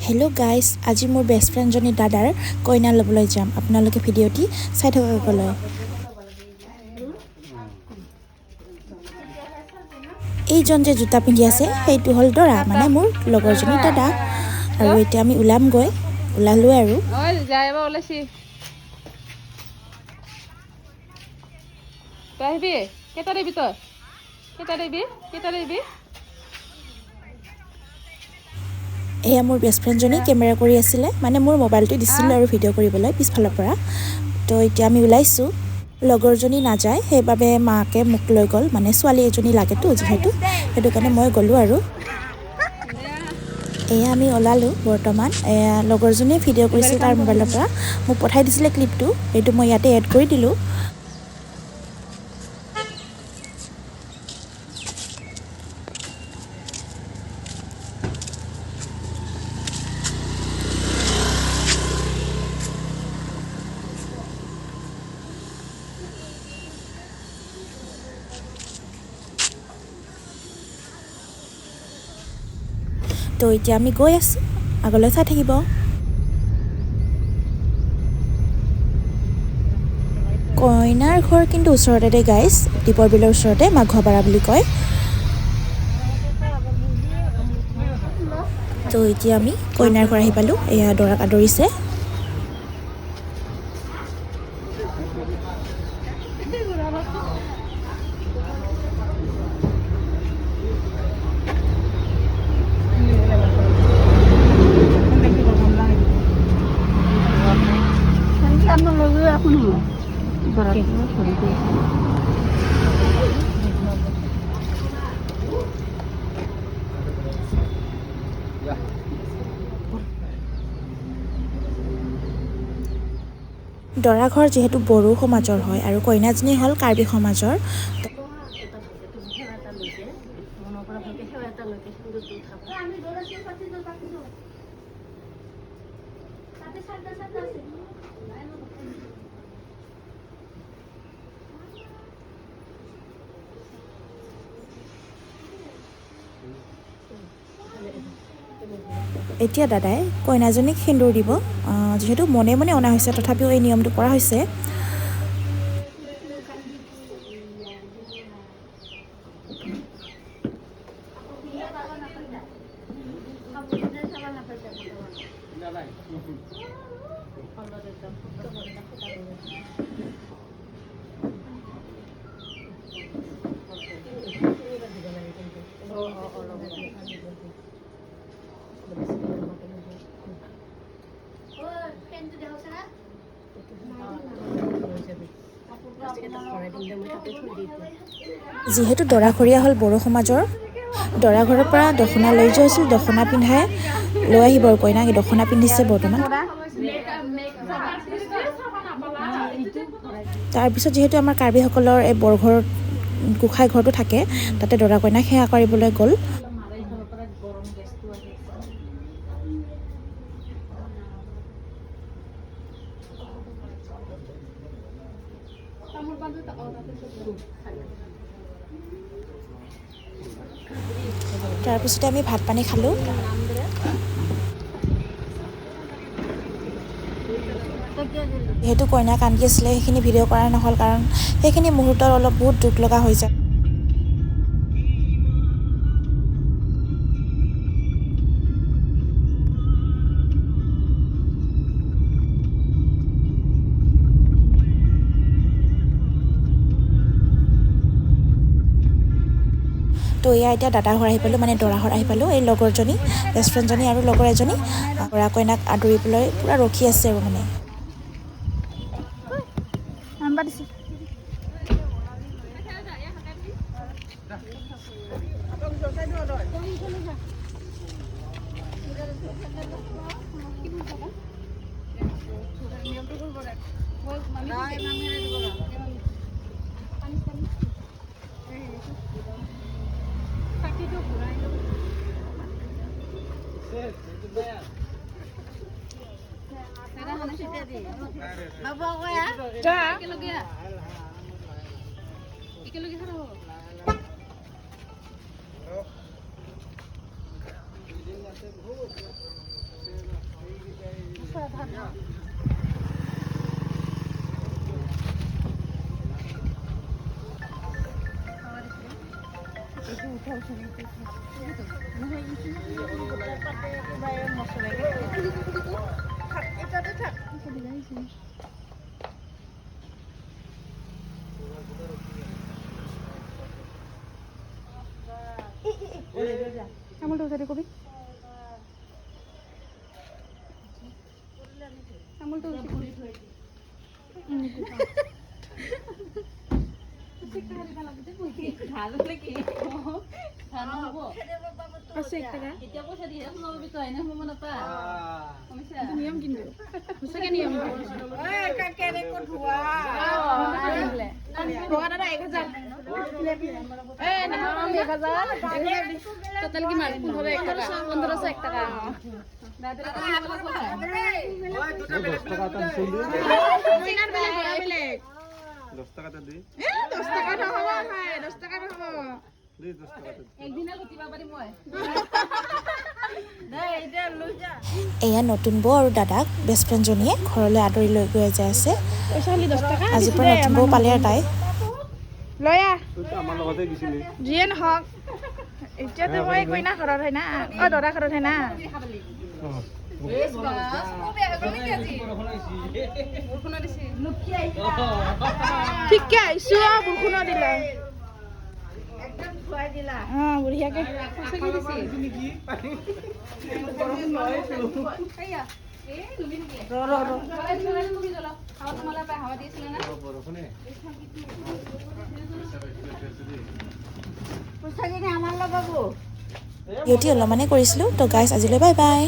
Hello' guys, আজি মোৰ best ফ্ৰেণ্ডজনী দাদাৰ কইনা ল'বলৈ যাম। আপোনালোকে ভিডিঅ'টি চাই থকাকৈ। এইজন যে জোতা পিন্ধি আছে সেইটো হ'ল দৰা, মানে মোৰ লগৰজনী দাদা। আৰু এতিয়া আমি ওলালোঁ আৰু এয়া মোৰ বেষ্ট ফ্ৰেণ্ডজনী কেমেৰা কৰি আছিলে, মানে মোৰ মোবাইলটো দিছিলোঁ আৰু ভিডিঅ' কৰিবলৈ পিছফালৰ পৰা। তো এতিয়া আমি ওলাইছোঁ। লগৰজনী নাযায়, সেইবাবে মাকে মোক লৈ গ'ল, মানে ছোৱালী এজনী লাগেতো যিহেতু, সেইটো কাৰণে মই গ'লোঁ আৰু। এয়া আমি ওলালোঁ বৰ্তমান। এয়া লগৰজনীয়ে ভিডিঅ' কৰিছিল তাৰ মোবাইলৰ পৰা, মোক পঠাই দিছিলে ক্লিপটো, সেইটো মই ইয়াতে এড কৰি দিলোঁ। তো এতিয়া আমি গৈ আছোঁ, আগলৈ চাই থাকিব। কইনাৰ ঘৰ কিন্তু ওচৰতে গাইজ, দীপৰ বিলৰ ওচৰতে, মাঘপাৰা বুলি কয়। তো এতিয়া আমি কইনাৰ ঘৰ আহি পালোঁ। এয়া দৰাক আদৰিছে। দৰা ঘৰ যিহেতু বড়ো সমাজৰ হয় আৰু কইনাজনী হ'ল কাৰ্বি সমাজৰ। এতিয়া দাদাই কইনাজনীক সেন্দুৰ দিব, যিহেতু মনে মনে অনা হৈছে, তথাপিও এই নিয়মটো কৰা হৈছে। যিহেতু দৰাঘৰীয়া হ'ল বড়ো সমাজৰ, দৰা ঘৰৰ পৰা দখনা লৈ যোৱা হৈছিল, দখনা পিন্ধাই লৈ আহিব আৰু কইনাক। দখনা পিন্ধিছে বৰ্তমান। তাৰপিছত যিহেতু আমাৰ কাৰ্বিসকলৰ এই বৰঘৰ গোঁসাই ঘৰটো থাকে, তাতে দৰা কইনাক সেৱা কৰিবলৈ গ'ল। তাৰপিছতে আমি ভাত পানী খালোঁ। যিহেতু কইনা কান্দি আছিলে, সেইখিনি ভিডিঅ' কৰা নহ'ল, কাৰণ সেইখিনি মুহূৰ্তত অলপ বহুত দুখ লগা হৈ যায়। তো এয়া এতিয়া দাদা ঘৰ আহি পালোঁ, মানে দৰা ঘৰ আহি পালোঁ। এই লগৰজনী, বেষ্ট ফ্ৰেণ্ডজনী আৰু লগৰ এজনী দৰা কইনাক আদৰিবলৈ পূৰা ৰখি আছে আৰু মানে। Kamu tuh tadi kopi? Kamu tuh Asik kan? Niam gini. Masa kan niam? Kakek rekor dua. Bukan ada 1000. Nah, 1000. Total gimana? 1500 টাকা। Dadar kan wala ko hai. Oy, দুটা বেলেগ সিঙ্গার বেলেগ বড় বেলেগ। 10 টাকা তে দি। 10 টাকা না হবো ভাই, 10 টাকা না হবো। দি 10 টাকা তে। একদিন লুটিবা পারি মই। দে এটা লৈ যা। এয়া নতুন বৌ আৰু দাদাক বেষ্ট ফ্ৰেণ্ড জনীয়ে ঘৰলৈ আদৰি লৈ গৈ যাই আছে। আজিৰ পৰা নতুন বৌ পালে আৰু তাই। লয়া। তুই আমাৰ লগতে গিছিলি। যিয়ে নহওক। এতিয়াতো মই কইনা ঘৰত হয় না। দৰা ঘৰত হয় না। ঠিকে আহিছো বৰষুণো দিলে একদম খুৱাই দিলা বঢ়িয়াকে ইহঁতি অলপমানে কৰিছিলোঁ তো গাইজ আজিলৈ বাই বাই।